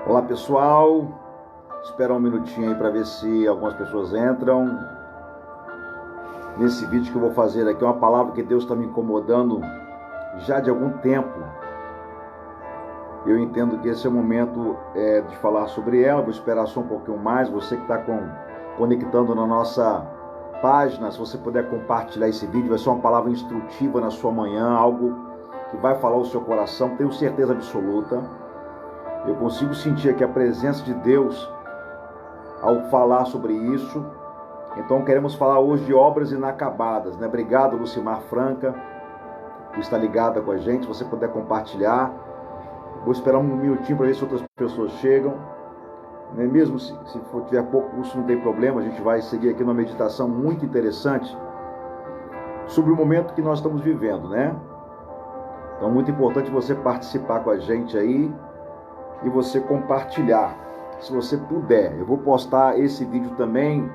Olá pessoal, espera um minutinho aí para ver se algumas pessoas entram. Nesse vídeo que eu vou fazer aqui, uma palavra que Deus está me incomodando já de algum tempo. Eu entendo que esse é o momento de falar sobre ela. Vou esperar só um pouquinho mais. Você que está conectando na nossa página, se você puder compartilhar esse vídeo, vai ser uma palavra instrutiva na sua manhã, algo que vai falar o seu coração, tenho certeza absoluta. Eu consigo sentir aqui a presença de Deus ao falar sobre isso. Então queremos falar hoje de obras inacabadas, né? Obrigado, Lucimar Franca, por estar ligada com a gente. Se você puder compartilhar. Vou esperar um minutinho para ver se outras pessoas chegam. Mesmo se tiver pouco, isso não tem problema. A gente vai seguir aqui numa meditação muito interessante sobre o momento que nós estamos vivendo, né? Então, muito importante você participar com a gente aí e você compartilhar, se você puder. Eu vou postar esse vídeo também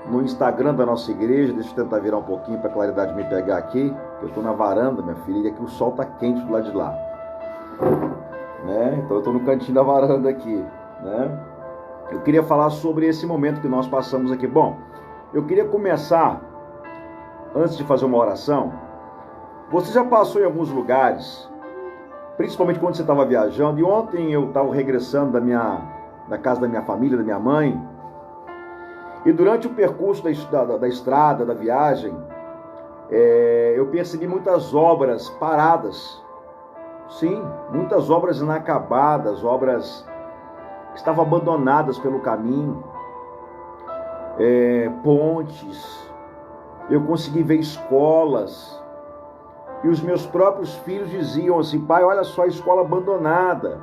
no Instagram da nossa igreja. Deixa eu tentar virar um pouquinho para a claridade me pegar aqui. Eu estou na varanda, minha filha, e aqui o sol está quente do lado de lá, né? Então eu estou no cantinho da varanda aqui, né? Eu queria falar sobre esse momento que nós passamos aqui. Bom, eu queria começar, antes de fazer uma oração. Você já passou em alguns lugares, principalmente quando você estava viajando, e ontem eu estava regressando da casa da minha família, da minha mãe, e durante o percurso da estrada, da viagem, eu percebi muitas obras paradas. Sim, muitas obras inacabadas, obras que estavam abandonadas pelo caminho, pontes. Eu consegui ver escolas, e os meus próprios filhos diziam assim: pai, olha só a escola abandonada.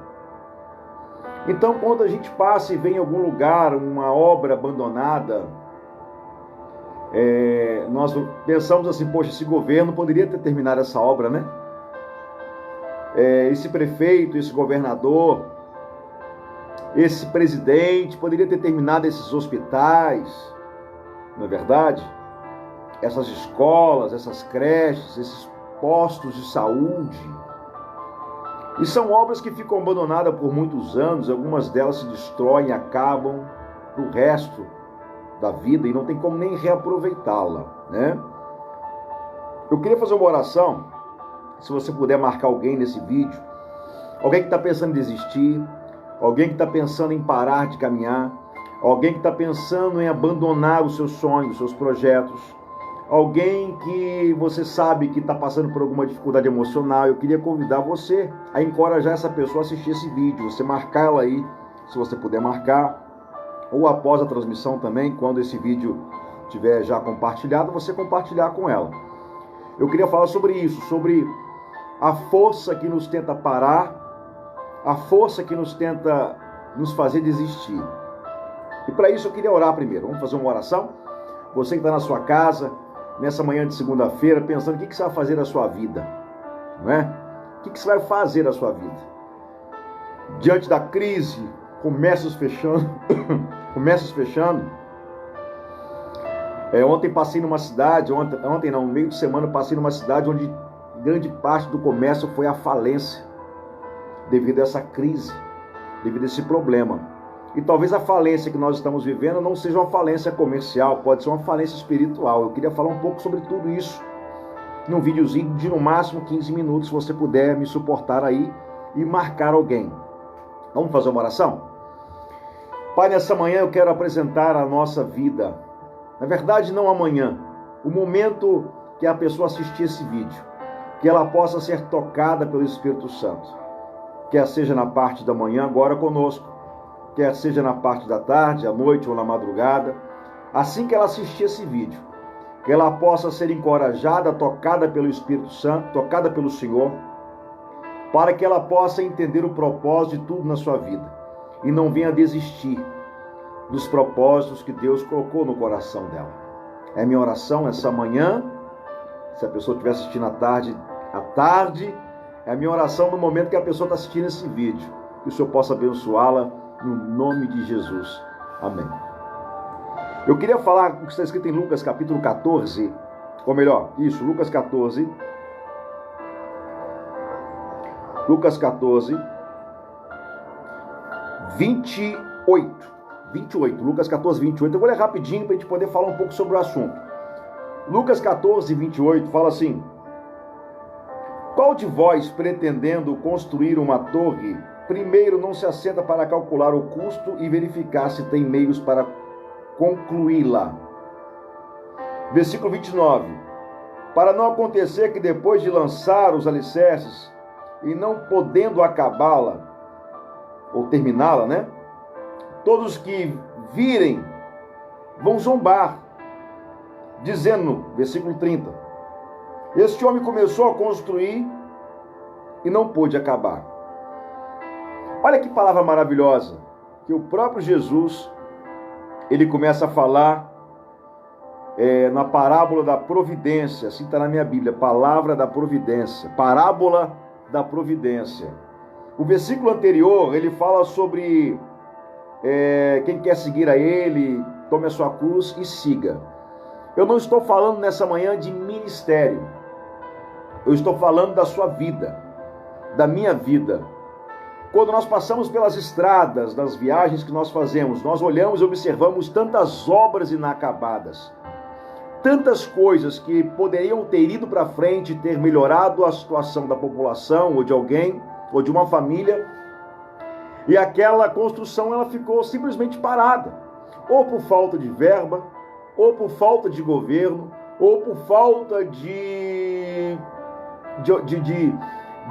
Então, quando a gente passa e vê em algum lugar uma obra abandonada, nós pensamos assim: poxa, esse governo poderia ter terminado essa obra, né? Esse prefeito, esse governador, esse presidente poderia ter terminado esses hospitais, não é verdade? Essas escolas, essas creches, esses postos de saúde. E são obras que ficam abandonadas por muitos anos. Algumas delas se destroem, acabam pro resto da vida e não tem como nem reaproveitá-la, né? Eu queria fazer uma oração. Se você puder marcar alguém nesse vídeo, alguém que está pensando em desistir, alguém que está pensando em parar de caminhar, alguém que está pensando em abandonar os seus sonhos, os seus projetos, alguém que você sabe que está passando por alguma dificuldade emocional. Eu queria convidar você a encorajar essa pessoa a assistir esse vídeo, você marcar ela aí, se você puder marcar, ou após a transmissão também, quando esse vídeo estiver já compartilhado, você compartilhar com ela. Eu queria falar sobre isso, sobre a força que nos tenta parar, a força que nos tenta nos fazer desistir. E para isso eu queria orar primeiro. Vamos fazer uma oração? Você que está na sua casa, nessa manhã de segunda-feira, pensando o que você vai fazer da sua vida, não é? O que você vai fazer da sua vida? Diante da crise, comércios fechando, ontem passei numa cidade, ontem não, no meio de semana passei numa cidade onde grande parte do comércio foi à falência, devido a essa crise, devido a esse problema. E talvez a falência que nós estamos vivendo não seja uma falência comercial, pode ser uma falência espiritual. Eu queria falar um pouco sobre tudo isso num videozinho de no máximo 15 minutos, se você puder me suportar aí e marcar alguém. Vamos fazer uma oração? Pai, nessa manhã eu quero apresentar a nossa vida. Na verdade, não amanhã, o momento que a pessoa assistir esse vídeo, que ela possa ser tocada pelo Espírito Santo, quer seja na parte da manhã agora conosco, quer seja na parte da tarde, à noite ou na madrugada, assim que ela assistir esse vídeo, que ela possa ser encorajada, tocada pelo Espírito Santo, tocada pelo Senhor, para que ela possa entender o propósito de tudo na sua vida e não venha desistir dos propósitos que Deus colocou no coração dela. É minha oração essa manhã. Se a pessoa estiver assistindo à tarde, é a minha oração no momento que a pessoa está assistindo esse vídeo, que o Senhor possa abençoá-la no nome de Jesus. Amém. Eu queria falar o que está escrito em Lucas capítulo 14, ou melhor, Lucas 14. Lucas 14, 28. Lucas 14, 28. Eu vou ler rapidinho para a gente poder falar um pouco sobre o assunto. Lucas 14, 28 fala assim: qual de vós, pretendendo construir uma torre, primeiro não se assenta para calcular o custo e verificar se tem meios para concluí-la? Versículo 29. Para não acontecer que depois de lançar os alicerces e não podendo acabá-la, ou terminá-la, né? Todos que virem vão zombar, dizendo, versículo 30, este homem começou a construir e não pôde acabar. Olha que palavra maravilhosa, que o próprio Jesus, ele começa a falar na parábola da providência, assim está na minha Bíblia, palavra da providência, parábola da providência. O versículo anterior, ele fala sobre quem quer seguir a ele, tome a sua cruz e siga. Eu não estou falando nessa manhã de ministério, eu estou falando da sua vida, da minha vida. Quando nós passamos pelas estradas, das viagens que nós fazemos, nós olhamos e observamos tantas obras inacabadas, tantas coisas que poderiam ter ido para frente, ter melhorado a situação da população, ou de alguém, ou de uma família, e aquela construção ela ficou simplesmente parada, ou por falta de verba, ou por falta de governo, ou por falta de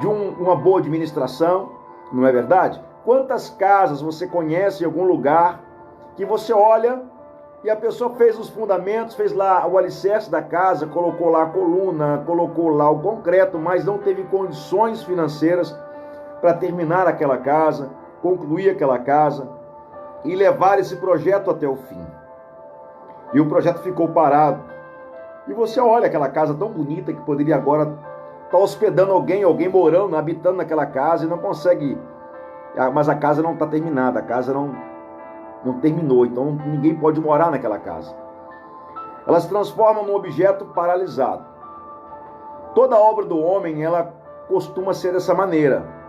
uma boa administração, não é verdade? Quantas casas você conhece em algum lugar que você olha e a pessoa fez os fundamentos, fez lá o alicerce da casa, colocou lá a coluna, colocou lá o concreto, mas não teve condições financeiras para terminar aquela casa, concluir aquela casa e levar esse projeto até o fim. E o projeto ficou parado. E você olha aquela casa tão bonita que poderia agora estar hospedando alguém morando, habitando naquela casa e não consegue. Mas a casa não está terminada, a casa não terminou, então ninguém pode morar naquela casa. Ela se transforma num objeto paralisado. Toda obra do homem, ela costuma ser dessa maneira.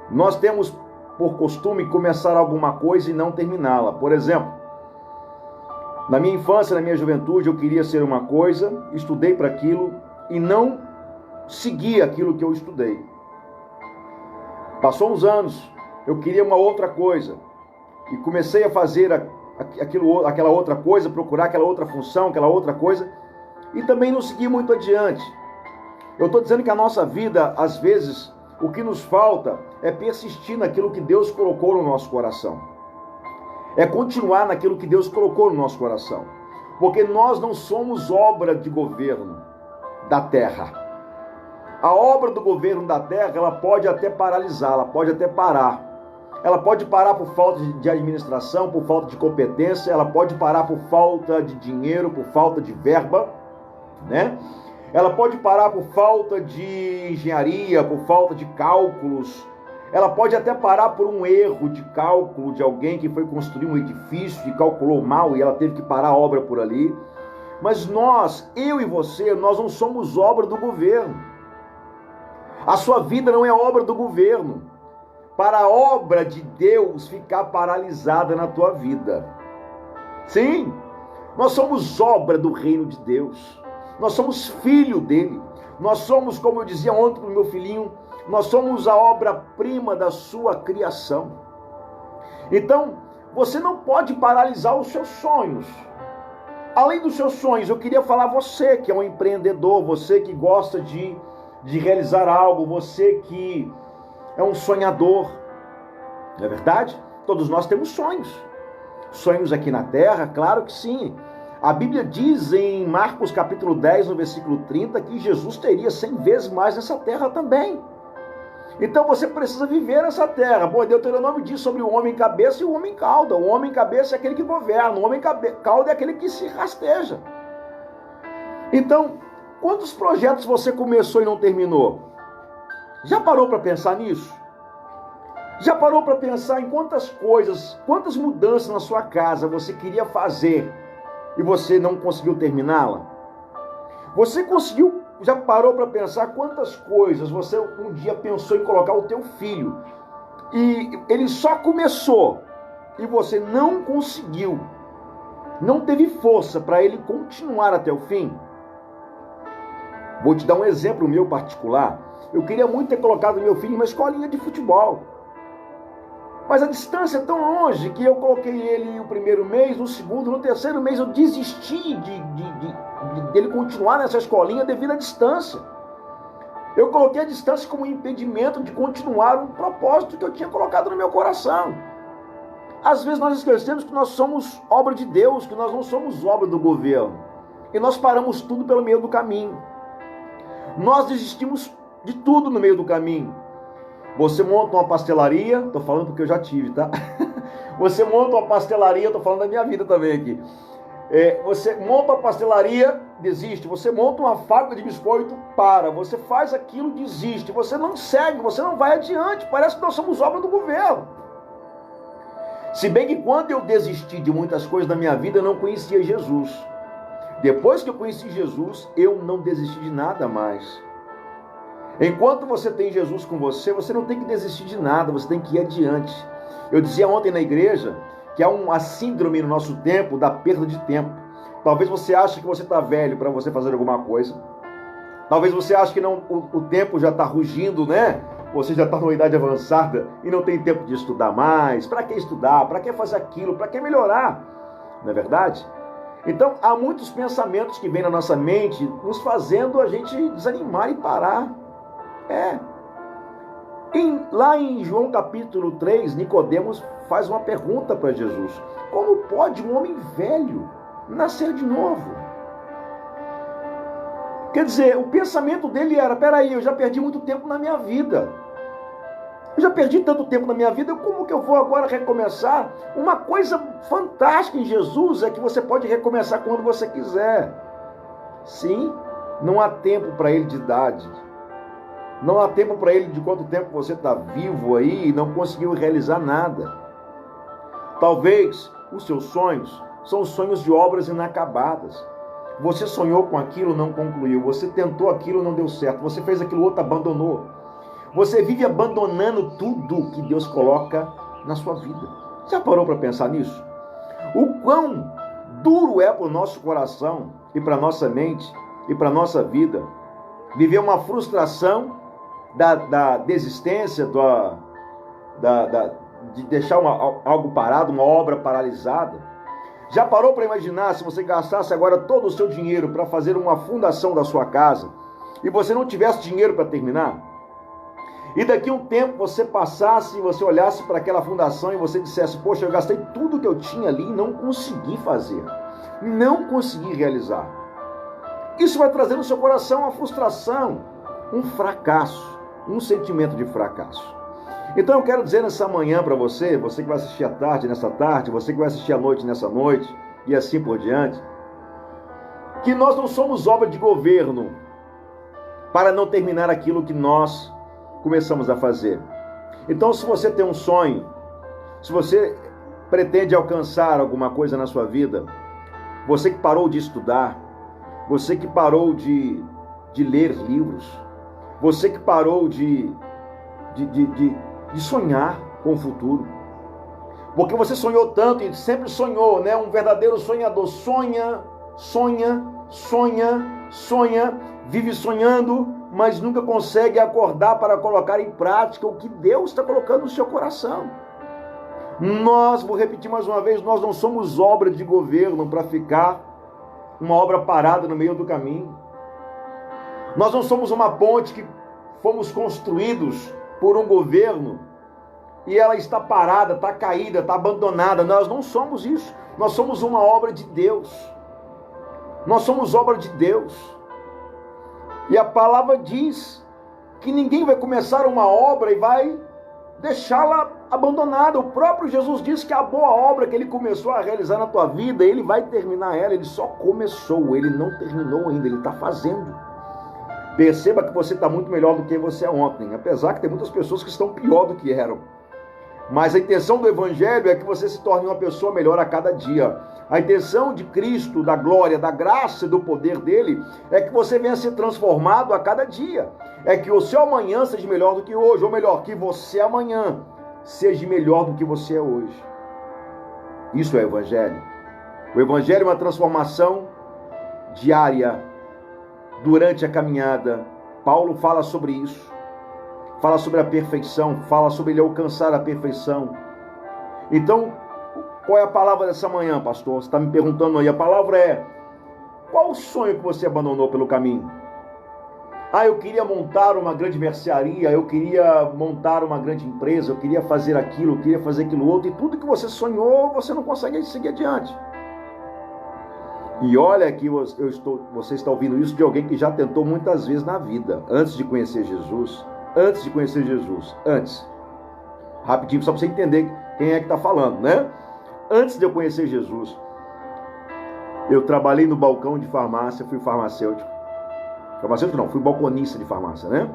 Nós temos por costume começar alguma coisa e não terminá-la. Por exemplo, na minha infância, na minha juventude, eu queria ser uma coisa, estudei para aquilo e não segui aquilo que eu estudei. Passou uns anos, eu queria uma outra coisa e comecei a fazer aquela outra coisa, procurar aquela outra função, aquela outra coisa, e também não segui muito adiante. Eu estou dizendo que a nossa vida, às vezes, o que nos falta é persistir naquilo que Deus colocou no nosso coração. É continuar naquilo que Deus colocou no nosso coração. Porque nós não somos obra de governo da terra. A obra do governo da terra, ela pode até paralisar, ela pode até parar. Ela pode parar por falta de administração, por falta de competência, ela pode parar por falta de dinheiro, por falta de verba, né? Ela pode parar por falta de engenharia, por falta de cálculos. Ela pode até parar por um erro de cálculo de alguém que foi construir um edifício e calculou mal e ela teve que parar a obra por ali. Mas nós, eu e você, nós não somos obra do governo. A sua vida não é obra do governo. Para a obra de Deus ficar paralisada na tua vida. Sim, nós somos obra do reino de Deus. Nós somos filho dele. Nós somos, como eu dizia ontem para o meu filhinho, nós somos a obra-prima da sua criação. Então, você não pode paralisar os seus sonhos. Além dos seus sonhos, eu queria falar você que é um empreendedor, você que gosta de realizar algo, você que é um sonhador. Não é verdade? Todos nós temos sonhos. Sonhos aqui na terra, claro que sim. A Bíblia diz em Marcos capítulo 10, no versículo 30, que Jesus teria 100 vezes mais nessa terra também. Então você precisa viver nessa terra. Bom, Deuteronômio diz sobre o homem cabeça e o homem cauda. O homem cabeça é aquele que governa, o homem cauda é aquele que se rasteja. Então, quantos projetos você começou e não terminou? Já parou para pensar nisso? Já parou para pensar em quantas coisas, quantas mudanças na sua casa você queria fazer e você não conseguiu terminá-la? Você conseguiu, já parou para pensar quantas coisas você um dia pensou em colocar o teu filho e ele só começou e você não conseguiu, não teve força para ele continuar até o fim. Vou te dar um exemplo meu particular. Eu queria muito ter colocado meu filho em uma escolinha de futebol, mas a distância é tão longe que eu coloquei ele no primeiro mês, no segundo, no terceiro mês eu desisti dele continuar nessa escolinha devido à distância. Eu coloquei a distância como um impedimento de continuar um propósito que eu tinha colocado no meu coração. Às vezes nós esquecemos que nós somos obra de Deus, que nós não somos obra do governo. E nós paramos tudo pelo meio do caminho. Nós desistimos de tudo no meio do caminho. Você monta uma pastelaria, estou falando porque eu já tive, tá? Você monta uma pastelaria, estou falando da minha vida também aqui. Você monta uma pastelaria, desiste. Você monta uma fábrica de biscoito, para. Você faz aquilo, desiste. Você não segue, você não vai adiante. Parece que nós somos obra do governo. Se bem que quando eu desisti de muitas coisas na minha vida, eu não conhecia Jesus. Depois que eu conheci Jesus, eu não desisti de nada mais. Enquanto você tem Jesus com você, você não tem que desistir de nada, você tem que ir adiante. Eu dizia ontem na igreja que há uma síndrome no nosso tempo da perda de tempo. Talvez você ache que você está velho para você fazer alguma coisa. Talvez você ache que não, o tempo já está rugindo, né? Você já está numa idade avançada e não tem tempo de estudar mais. Para que estudar? Para que fazer aquilo? Para que melhorar? Não é verdade? Então, há muitos pensamentos que vêm na nossa mente nos fazendo a gente desanimar e parar. Lá em João capítulo 3, Nicodemos faz uma pergunta para Jesus: como pode um homem velho nascer de novo? Quer dizer, o pensamento dele era: peraí, eu já perdi muito tempo na minha vida. Eu já perdi tanto tempo na minha vida, como que eu vou agora recomeçar? Uma coisa fantástica em Jesus é que você pode recomeçar quando você quiser. Sim, não há tempo para ele de idade. Não há tempo para ele de quanto tempo você está vivo aí e não conseguiu realizar nada. Talvez os seus sonhos são sonhos de obras inacabadas. Você sonhou com aquilo, não concluiu. Você tentou aquilo, não deu certo. Você fez aquilo outro, abandonou. Você vive abandonando tudo que Deus coloca na sua vida. Já parou para pensar nisso? O quão duro é para o nosso coração e para a nossa mente e para a nossa vida viver uma frustração da desistência, de deixar algo parado, uma obra paralisada. Já parou para imaginar se você gastasse agora todo o seu dinheiro para fazer uma fundação da sua casa e você não tivesse dinheiro para terminar? E daqui a um tempo você passasse e você olhasse para aquela fundação e você dissesse: poxa, eu gastei tudo que eu tinha ali e não consegui fazer, não consegui realizar. Isso vai trazer no seu coração uma frustração, um fracasso, um sentimento de fracasso. Então eu quero dizer nessa manhã para você, você que vai assistir à tarde nessa tarde, você que vai assistir à noite nessa noite, e assim por diante, que nós não somos obra de governo para não terminar aquilo que nós começamos a fazer. Então, se você tem um sonho, se você pretende alcançar alguma coisa na sua vida, você que parou de estudar, você que parou de ler livros, você que parou de sonhar com o futuro, porque você sonhou tanto e sempre sonhou, né? Um verdadeiro sonhador sonha, vive sonhando, mas nunca consegue acordar para colocar em prática o que Deus está colocando no seu coração. Vou repetir mais uma vez, nós não somos obra de governo para ficar uma obra parada no meio do caminho. Nós não somos uma ponte que fomos construídos por um governo e ela está parada, está caída, está abandonada. Nós não somos isso. Nós somos uma obra de Deus. Nós somos obra de Deus. E a palavra diz que ninguém vai começar uma obra e vai deixá-la abandonada. O próprio Jesus disse que a boa obra que ele começou a realizar na tua vida, ele vai terminar ela. Ele só começou, ele não terminou ainda, ele está fazendo. Perceba que você está muito melhor do que você é ontem, apesar que tem muitas pessoas que estão pior do que eram. Mas a intenção do Evangelho é que você se torne uma pessoa melhor a cada dia. A intenção de Cristo, da glória, da graça e do poder dele, é que você venha ser transformado a cada dia. É que o seu amanhã seja melhor do que hoje, ou melhor, que você amanhã seja melhor do que você é hoje. Isso é o Evangelho. O Evangelho é uma transformação diária durante a caminhada. Paulo fala sobre isso. Fala sobre a perfeição, fala sobre ele alcançar a perfeição. Então, qual é a palavra dessa manhã, pastor? Você está me perguntando aí. A palavra é: qual o sonho que você abandonou pelo caminho? Eu queria montar uma grande mercearia, eu queria montar uma grande empresa, eu queria fazer aquilo, eu queria fazer aquilo outro, e tudo que você sonhou, você não consegue seguir adiante. E olha que você está ouvindo isso de alguém que já tentou muitas vezes na vida, antes de conhecer Jesus. Rapidinho, só para você entender quem é que está falando, né? Antes de eu conhecer Jesus, eu trabalhei no balcão de farmácia, fui farmacêutico. Farmacêutico não, fui balconista de farmácia, né?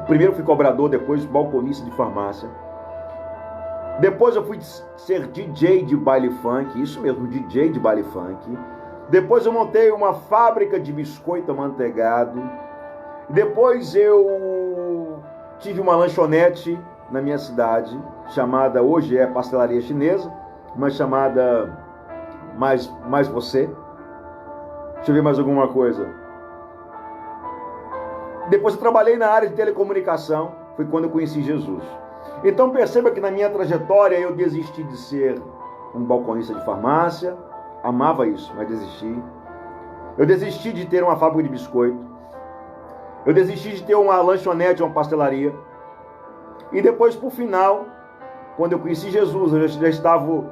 Primeiro fui cobrador, depois balconista de farmácia. Depois eu fui ser DJ de baile funk, isso mesmo, DJ de baile funk. Depois eu montei uma fábrica de biscoito amanteigado. Depois eu tive uma lanchonete na minha cidade, chamada, hoje é pastelaria chinesa, mas chamada Mais Você. Deixa eu ver mais alguma coisa. Depois eu trabalhei na área de telecomunicação, foi quando eu conheci Jesus. Então perceba que na minha trajetória eu desisti de ser um balconista de farmácia, amava isso, mas desisti. Eu desisti de ter uma fábrica de biscoito. Eu desisti de ter uma lanchonete, uma pastelaria. E depois, por final, quando eu conheci Jesus, eu já estava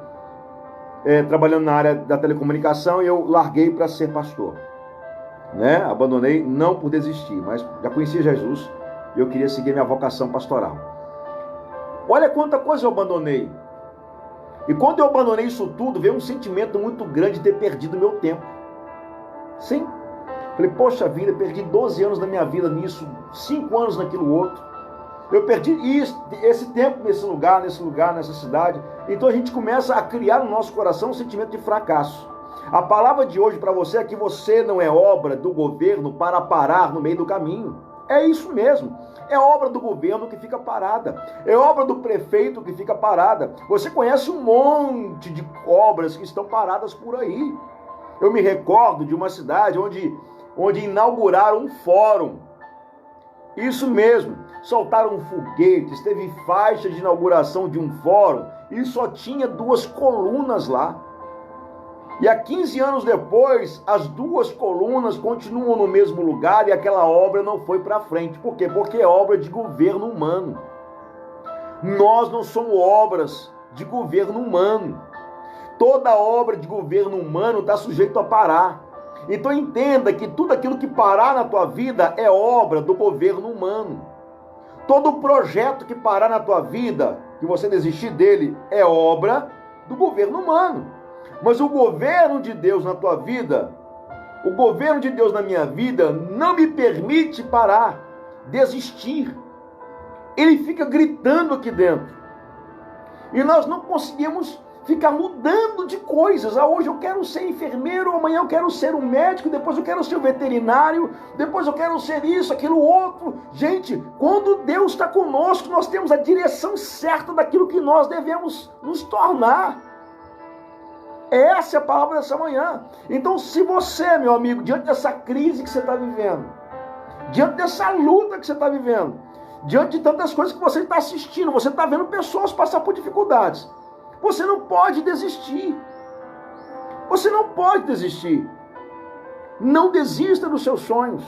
trabalhando na área da telecomunicação e eu larguei para ser pastor. Né? Abandonei, não por desistir, mas já conhecia Jesus e eu queria seguir minha vocação pastoral. Olha quanta coisa eu abandonei. E quando eu abandonei isso tudo, veio um sentimento muito grande de ter perdido meu tempo. Sim. Falei, poxa vida, perdi 12 anos da minha vida nisso, 5 anos naquilo outro. Eu perdi esse tempo nesse lugar, nessa cidade. Então a gente começa a criar no nosso coração um sentimento de fracasso. A palavra de hoje para você é que você não é obra do governo para parar no meio do caminho. É isso mesmo. É obra do governo que fica parada. É obra do prefeito que fica parada. Você conhece um monte de obras que estão paradas por aí. Eu me recordo de uma cidade onde inauguraram um fórum. Isso mesmo. Soltaram foguetes, teve faixa de inauguração de um fórum e só tinha 2 colunas lá. E há 15 anos depois, as 2 colunas continuam no mesmo lugar e aquela obra não foi para frente. Por quê? Porque é obra de governo humano. Nós não somos obras de governo humano. Toda obra de governo humano está sujeito a parar. Então entenda que tudo aquilo que parar na tua vida é obra do governo humano. Todo projeto que parar na tua vida, que você desistir dele, é obra do governo humano. Mas o governo de Deus na tua vida, o governo de Deus na minha vida, não me permite parar, desistir. Ele fica gritando aqui dentro. E nós não conseguimos ficar mudando de coisas. Hoje eu quero ser enfermeiro, amanhã eu quero ser um médico, depois eu quero ser um veterinário, depois eu quero ser isso, aquilo, outro. Gente, quando Deus está conosco, nós temos a direção certa daquilo que nós devemos nos tornar. Essa é a palavra dessa manhã. Então, se você, meu amigo, diante dessa crise que você está vivendo, diante dessa luta que você está vivendo, diante de tantas coisas que você está assistindo, você está vendo pessoas passar por dificuldades, você não pode desistir. Você não pode desistir. Não desista dos seus sonhos.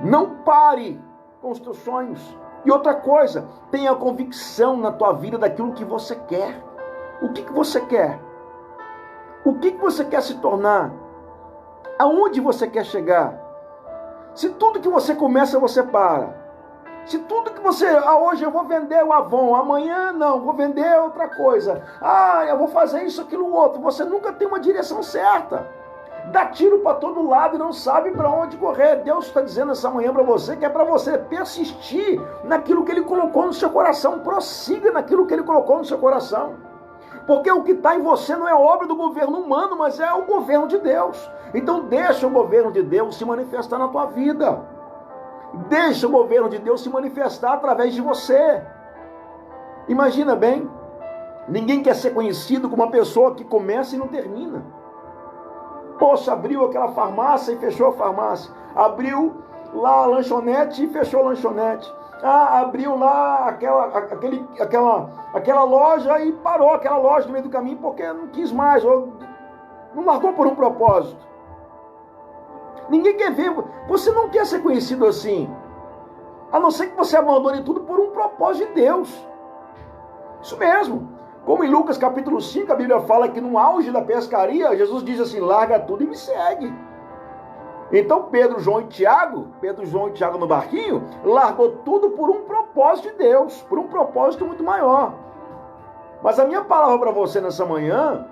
Não pare com os teus sonhos. E outra coisa, tenha convicção na tua vida daquilo que você quer. O que você quer? O que você quer se tornar? Aonde você quer chegar? Se tudo que você começa, você para. Se tudo que você... hoje eu vou vender o Avon, amanhã não, vou vender outra coisa. Eu vou fazer isso, aquilo, outro. Você nunca tem uma direção certa. Dá tiro para todo lado e não sabe para onde correr. Deus está dizendo essa manhã para você que é para você persistir naquilo que Ele colocou no seu coração. Prossiga naquilo que Ele colocou no seu coração. Porque o que está em você não é obra do governo humano, mas é o governo de Deus. Então deixa o governo de Deus se manifestar na tua vida. Deixa o governo de Deus se manifestar através de você. Imagina bem, ninguém quer ser conhecido como uma pessoa que começa e não termina. Poxa, abriu aquela farmácia e fechou a farmácia. Abriu lá a lanchonete e fechou a lanchonete. Abriu lá aquela loja e parou aquela loja no meio do caminho porque não quis mais, ou não largou por um propósito. Ninguém quer ver, você não quer ser conhecido assim, a não ser que você abandone tudo por um propósito de Deus. Isso mesmo. Como em Lucas capítulo 5, a Bíblia fala que no auge da pescaria, Jesus diz assim, larga tudo e me segue. Então Pedro, João e Tiago no barquinho, largou tudo por um propósito de Deus, por um propósito muito maior. Mas a minha palavra para você nessa manhã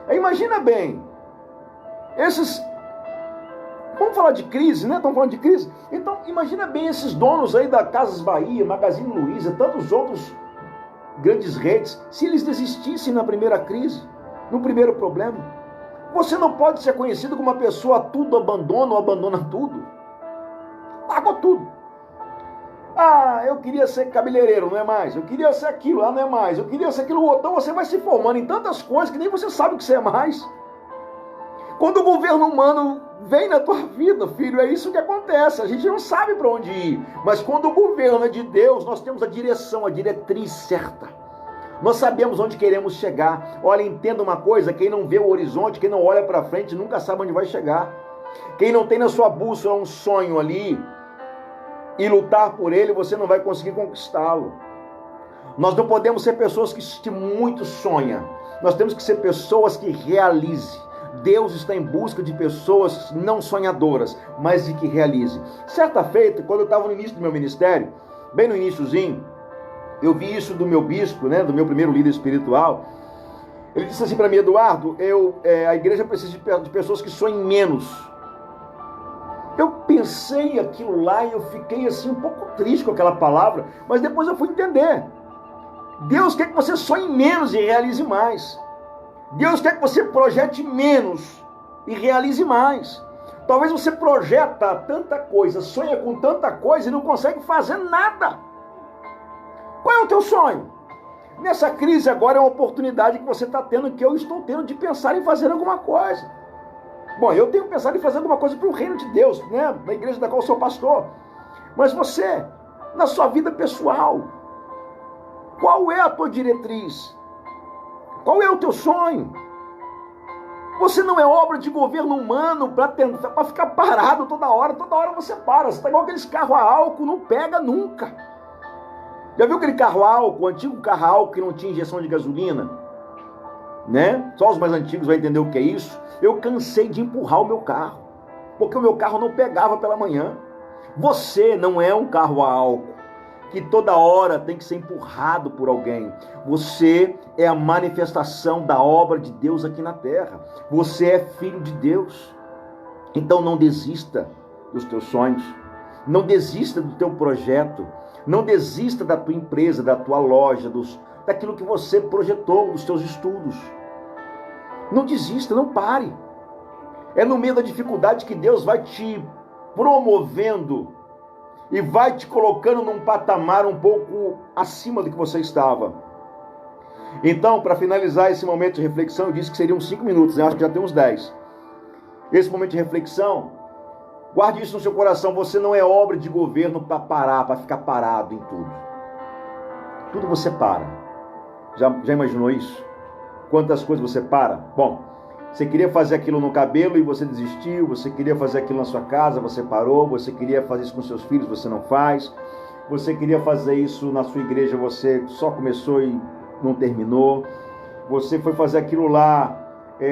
é, imagina bem, vamos falar de crise, né? Estamos falando de crise. Então, imagina bem esses donos aí da Casas Bahia, Magazine Luiza, tantos outros grandes redes, se eles desistissem na primeira crise, no primeiro problema. Você não pode ser conhecido como uma pessoa tudo abandona ou abandona tudo. Largou tudo. Eu queria ser cabeleireiro, não é mais. Eu queria ser aquilo, lá não é mais. Eu queria ser aquilo outro. Então você vai se formando em tantas coisas que nem você sabe o que você é mais. Quando o governo humano vem na tua vida, filho, é isso que acontece. A gente não sabe para onde ir. Mas quando o governo é de Deus, nós temos a direção, a diretriz certa. Nós sabemos onde queremos chegar. Olha, entenda uma coisa, quem não vê o horizonte, quem não olha para frente, nunca sabe onde vai chegar. Quem não tem na sua bússola um sonho ali e lutar por ele, você não vai conseguir conquistá-lo. Nós não podemos ser pessoas que muito sonham. Nós temos que ser pessoas que realizem. Deus está em busca de pessoas não sonhadoras, mas de que realizem. Certa feita, quando eu estava no início do meu ministério, bem no iniciozinho, eu vi isso do meu bispo, né, do meu primeiro líder espiritual. Ele disse assim para mim, Eduardo, a igreja precisa de pessoas que sonhem menos. Eu pensei aquilo lá e eu fiquei assim um pouco triste com aquela palavra, mas depois eu fui entender. Deus quer que você sonhe menos e realize mais. Deus quer que você projete menos e realize mais. Talvez você projeta tanta coisa, sonha com tanta coisa e não consegue fazer nada. Qual é o teu sonho? Nessa crise agora é uma oportunidade que você está tendo, que eu estou tendo, de pensar em fazer alguma coisa. Bom, eu tenho pensado em fazer alguma coisa para o reino de Deus, né? Da igreja da qual eu sou pastor. Mas você, na sua vida pessoal, qual é a tua diretriz? Qual é o teu sonho? Você não é obra de governo humano para ficar parado toda hora você para. Você está igual aqueles carros a álcool, não pega nunca. Já viu aquele carro a álcool, o antigo carro a álcool que não tinha injeção de gasolina? Né? Só os mais antigos vão entender o que é isso. Eu cansei de empurrar o meu carro, porque o meu carro não pegava pela manhã. Você não é um carro a álcool que toda hora tem que ser empurrado por alguém. Você é a manifestação da obra de Deus aqui na terra. Você é filho de Deus. Então não desista dos teus sonhos. Não desista do teu projeto. Não desista da tua empresa, da tua loja, daquilo que você projetou, dos teus estudos. Não desista, não pare. É no meio da dificuldade que Deus vai te promovendo e vai te colocando num patamar um pouco acima do que você estava. Então, para finalizar esse momento de reflexão, eu disse que seriam 5 minutos, eu acho que já tem uns 10. Esse momento de reflexão, guarde isso no seu coração, você não é obra de governo para parar, para ficar parado em tudo. Tudo você para. Já imaginou isso? Quantas coisas você para? Bom, você queria fazer aquilo no cabelo e você desistiu, você queria fazer aquilo na sua casa, você parou, você queria fazer isso com seus filhos, você não faz, você queria fazer isso na sua igreja, você só começou e não terminou, você foi fazer aquilo lá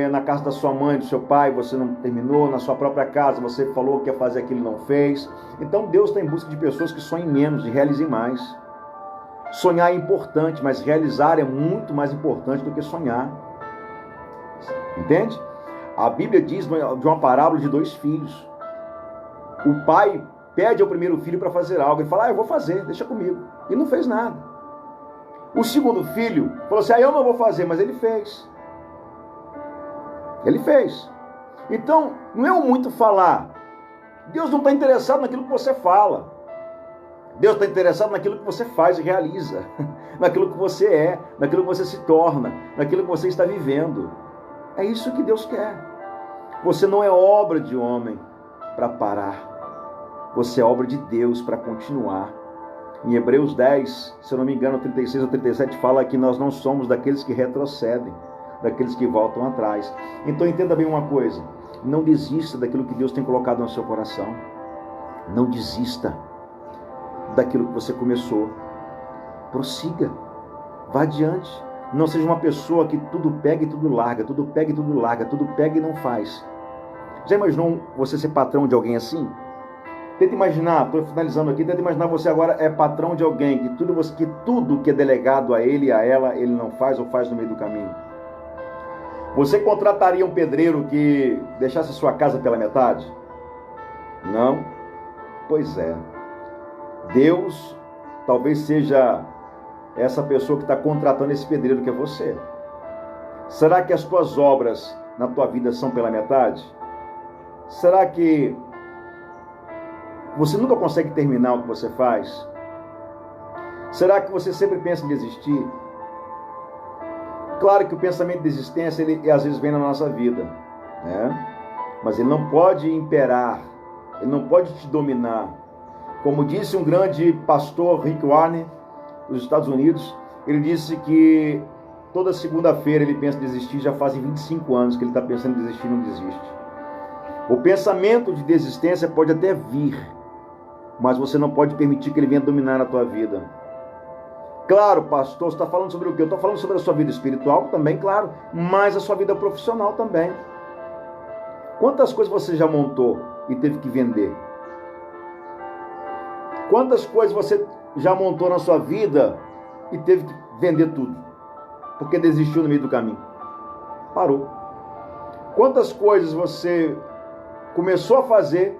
na casa da sua mãe, do seu pai, você não terminou, na sua própria casa, você falou que ia fazer aquilo e não fez. Então Deus está em busca de pessoas que sonhem menos e realizem mais. Sonhar é importante, mas realizar é muito mais importante do que sonhar. Entende? A Bíblia diz de uma parábola de 2 filhos. O pai pede ao primeiro filho para fazer algo. Ele fala, eu vou fazer, deixa comigo. E não fez nada. O segundo filho falou assim, eu não vou fazer, mas ele fez. Ele fez. Então, não é o muito falar. Deus não está interessado naquilo que você fala. Deus está interessado naquilo que você faz e realiza, naquilo que você é, naquilo que você se torna, naquilo que você está vivendo. É isso que Deus quer. Você não é obra de homem para parar. Você é obra de Deus para continuar. Em Hebreus 10, se eu não me engano, 36 ou 37, fala que nós não somos daqueles que retrocedem, daqueles que voltam atrás. Então entenda bem uma coisa, não desista daquilo que Deus tem colocado no seu coração. Não desista daquilo que você começou. Prossiga, vá adiante. Não seja uma pessoa que tudo pega e tudo larga, tudo pega e tudo larga, tudo pega e não faz. Já imaginou você ser patrão de alguém assim? Tenta imaginar, estou finalizando aqui, tenta imaginar você agora é patrão de alguém, que tudo que é delegado a ele e a ela, ele não faz ou faz no meio do caminho. Você contrataria um pedreiro que deixasse sua casa pela metade? Não? Pois é. Deus talvez seja essa pessoa que está contratando esse pedreiro que é você. Será que as tuas obras na tua vida são pela metade? Será que você nunca consegue terminar o que você faz? Será que você sempre pensa em desistir? Claro que o pensamento de desistência, ele às vezes vem na nossa vida, né? Mas ele não pode imperar, ele não pode te dominar. Como disse um grande pastor, Rick Warren, dos Estados Unidos, ele disse que toda segunda-feira ele pensa em desistir, já fazem 25 anos que ele está pensando em desistir e não desiste. O pensamento de desistência pode até vir, mas você não pode permitir que ele venha dominar a tua vida. Claro, pastor, você está falando sobre o quê? Eu estou falando sobre a sua vida espiritual também, claro, mas a sua vida profissional também. Quantas coisas você já montou e teve que vender? Quantas coisas você já montou na sua vida e teve que vender tudo? Porque desistiu no meio do caminho. Parou. Quantas coisas você começou a fazer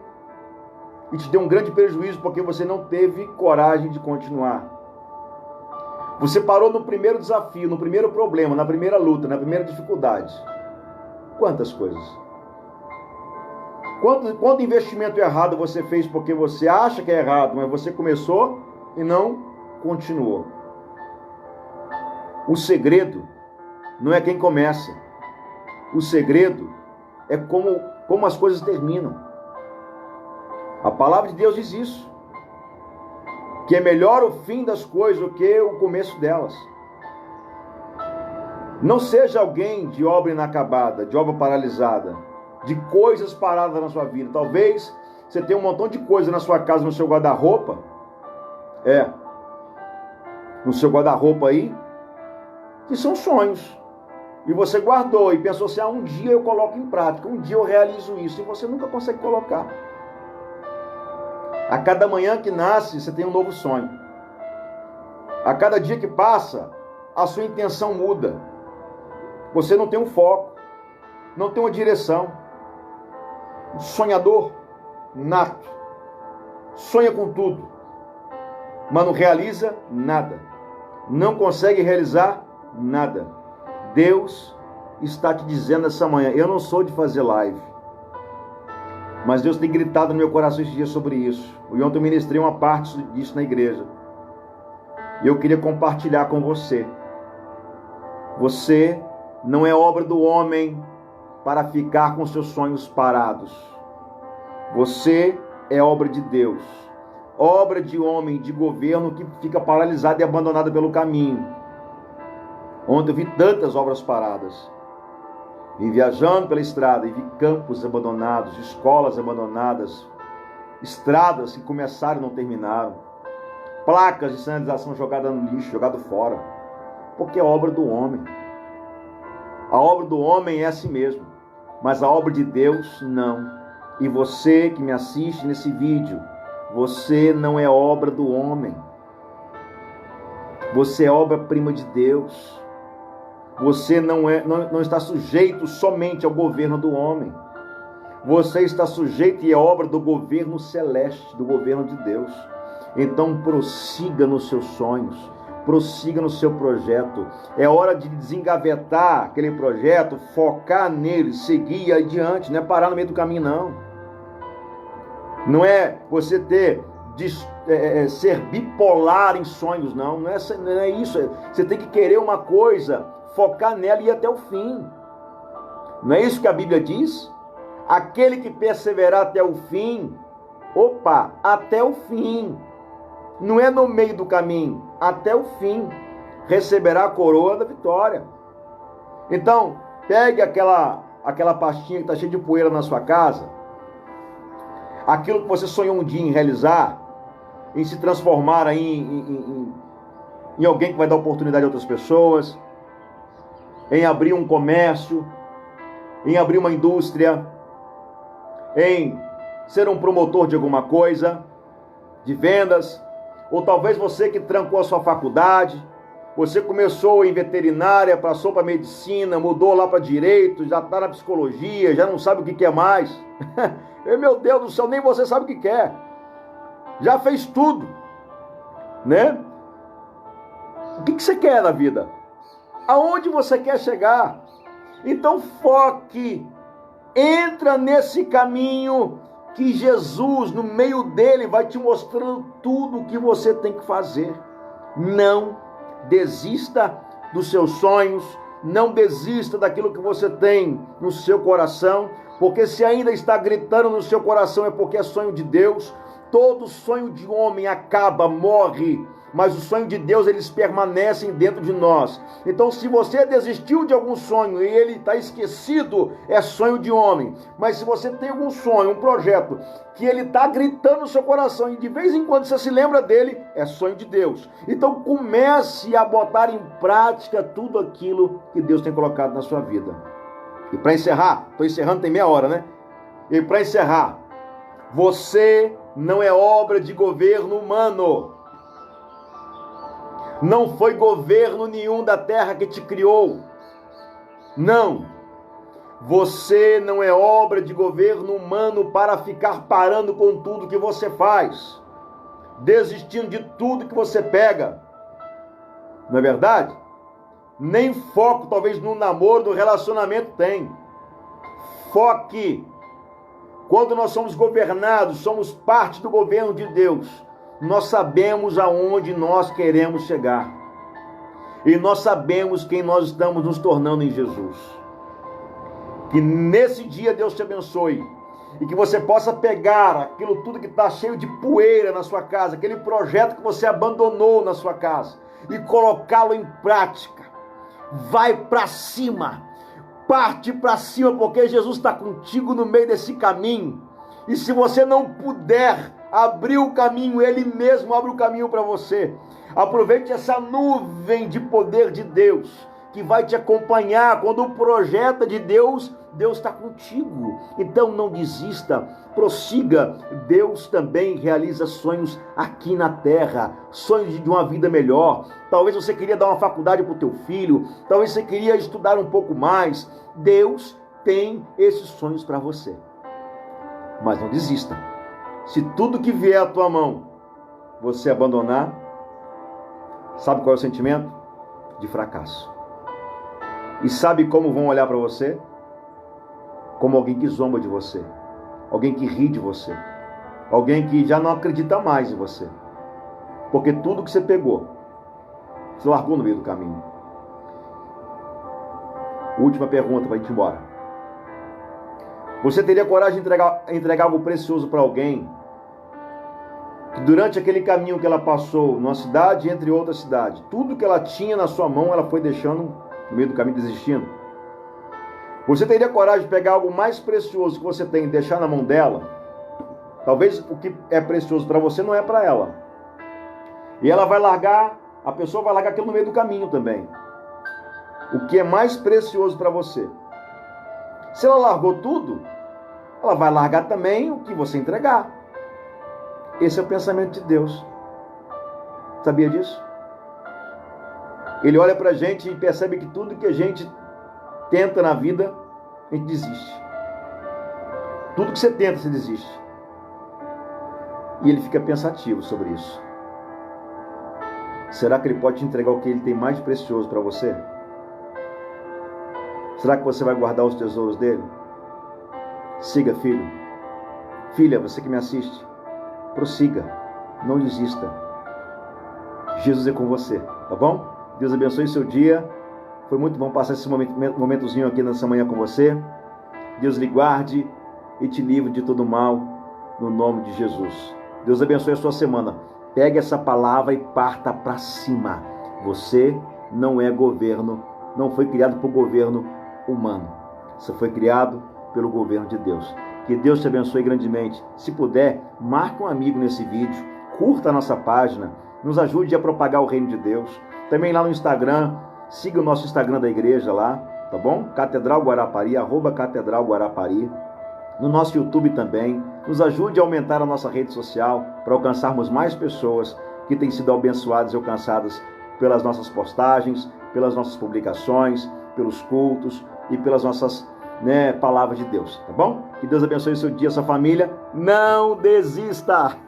e te deu um grande prejuízo porque você não teve coragem de continuar? Você parou no primeiro desafio, no primeiro problema, na primeira luta, na primeira dificuldade. Quantas coisas? Quanto investimento errado você fez porque você acha que é errado, mas você começou e não continuou? O segredo não é quem começa. O segredo é como as coisas terminam. A palavra de Deus diz isso. Que é melhor o fim das coisas do que o começo delas. Não seja alguém de obra inacabada, de obra paralisada, de coisas paradas na sua vida. Talvez você tenha um montão de coisa na sua casa, no seu guarda-roupa. No seu guarda-roupa aí, que são sonhos. E você guardou e pensou assim, um dia eu coloco em prática, um dia eu realizo isso. E você nunca consegue colocar. A cada manhã que nasce, você tem um novo sonho. A cada dia que passa, a sua intenção muda. Você não tem um foco, não tem uma direção. Um sonhador nato. Sonha com tudo, mas não realiza nada. Não consegue realizar nada. Deus está te dizendo essa manhã, eu não sou de fazer live. Mas Deus tem gritado no meu coração esses dias sobre isso. E ontem eu ministrei uma parte disso na igreja. E eu queria compartilhar com você. Você não é obra do homem para ficar com seus sonhos parados. Você é obra de Deus. Obra de homem, de governo que fica paralisado e abandonado pelo caminho. Ontem eu vi tantas obras paradas. Vim viajando pela estrada e vi campos abandonados, escolas abandonadas, estradas que começaram e não terminaram, placas de sinalização jogadas no lixo, jogadas fora, porque é obra do homem. A obra do homem é assim mesmo, mas a obra de Deus não. E você que me assiste nesse vídeo, você não é obra do homem. Você é obra-prima de Deus. Você não está sujeito somente ao governo do homem. Você está sujeito e é obra do governo celeste, do governo de Deus. Então prossiga nos seus sonhos, prossiga no seu projeto. É hora de desengavetar aquele projeto, focar nele, seguir adiante, não é parar no meio do caminho não. Não é você ter de ser bipolar em sonhos, não é isso. Você tem que querer uma coisa, focar nela e ir até o fim. Não é isso que a Bíblia diz? Aquele que perseverar até o fim, até o fim, não é no meio do caminho, até o fim, receberá a coroa da vitória. Então, pegue aquela pastinha que está cheia de poeira na sua casa, aquilo que você sonhou um dia em realizar, em se transformar aí em alguém que vai dar oportunidade a outras pessoas, em abrir um comércio, em abrir uma indústria, em ser um promotor de alguma coisa, de vendas, ou talvez você que trancou a sua faculdade, você começou em veterinária, passou para medicina, mudou lá para direito, já está na psicologia, já não sabe o que quer mais. Meu Deus do céu, nem você sabe o que quer. Já fez tudo, né? O que você quer na vida? Aonde você quer chegar? Então foque, entra nesse caminho que Jesus, no meio dele, vai te mostrando tudo o que você tem que fazer. Não desista dos seus sonhos, não desista daquilo que você tem no seu coração, porque se ainda está gritando no seu coração é porque é sonho de Deus. Todo sonho de homem acaba, morre, mas o sonho de Deus, eles permanecem dentro de nós. Então, se você desistiu de algum sonho e ele está esquecido, é sonho de homem. Mas se você tem algum sonho, um projeto, que ele está gritando no seu coração e de vez em quando você se lembra dele, é sonho de Deus. Então, comece a botar em prática tudo aquilo que Deus tem colocado na sua vida. E para encerrar, estou encerrando, tem meia hora, né? E para encerrar, você não é obra de governo humano. Não foi governo nenhum da terra que te criou. Não. Você não é obra de governo humano para ficar parando com tudo que você faz, desistindo de tudo que você pega. Não é verdade? Nem foco, talvez, no namoro, no relacionamento tem. Foque. Quando nós somos governados, somos parte do governo de Deus. Nós sabemos aonde nós queremos chegar. E nós sabemos quem nós estamos nos tornando em Jesus. Que nesse dia Deus te abençoe. E que você possa pegar aquilo tudo que está cheio de poeira na sua casa, aquele projeto que você abandonou na sua casa, e colocá-lo em prática. Vai para cima. Parte para cima, porque Jesus está contigo no meio desse caminho. E se você não puder abrir o caminho, Ele mesmo abre o caminho para você. Aproveite essa nuvem de poder de Deus, que vai te acompanhar. Quando o projeto é de Deus, Deus está contigo. Então não desista, prossiga. Deus também realiza sonhos aqui na terra, sonhos de uma vida melhor. Talvez você queria dar uma faculdade para o teu filho, talvez você queria estudar um pouco mais. Deus tem esses sonhos para você. Mas não desista. Se tudo que vier à tua mão você abandonar, sabe qual é o sentimento? De fracasso. E sabe como vão olhar para você? Como alguém que zomba de você, alguém que ri de você, alguém que já não acredita mais em você, porque tudo que você pegou, você largou no meio do caminho. Última pergunta para a gente ir embora. Você teria coragem de entregar algo precioso para alguém que durante aquele caminho que ela passou, numa cidade entre outra cidade, tudo que ela tinha na sua mão, ela foi deixando no meio do caminho, desistindo? Você teria coragem de pegar algo mais precioso que você tem e deixar na mão dela? Talvez o que é precioso para você não é para ela. E ela vai largar, a pessoa vai largar aquilo no meio do caminho também. O que é mais precioso para você? Se ela largou tudo, ela vai largar também o que você entregar. Esse é o pensamento de Deus. Sabia disso? Ele olha para a gente e percebe que tudo que a gente tenta na vida, a gente desiste. Tudo que você tenta, você desiste. E ele fica pensativo sobre isso. Será que ele pode te entregar o que ele tem mais precioso para você? Será que você vai guardar os tesouros dele? Siga, filho. Filha, você que me assiste, prossiga. Não desista. Jesus é com você, tá bom? Deus abençoe seu dia. Foi muito bom passar esse momentozinho aqui nessa manhã com você. Deus lhe guarde e te livre de todo mal, no nome de Jesus. Deus abençoe a sua semana. Pegue essa palavra e parta para cima. Você não é governo, não foi criado por governo humano. Você foi criado pelo governo de Deus. Que Deus te abençoe grandemente. Se puder, marque um amigo nesse vídeo, curta a nossa página, nos ajude a propagar o reino de Deus. Também lá no Instagram, siga o nosso Instagram da igreja lá, tá bom? Catedral Guarapari, @Catedral Guarapari. No nosso YouTube também. Nos ajude a aumentar a nossa rede social para alcançarmos mais pessoas que têm sido abençoadas e alcançadas pelas nossas postagens, pelas nossas publicações, pelos cultos e pelas nossas palavras de Deus, tá bom? Que Deus abençoe o seu dia, sua família. Não desista!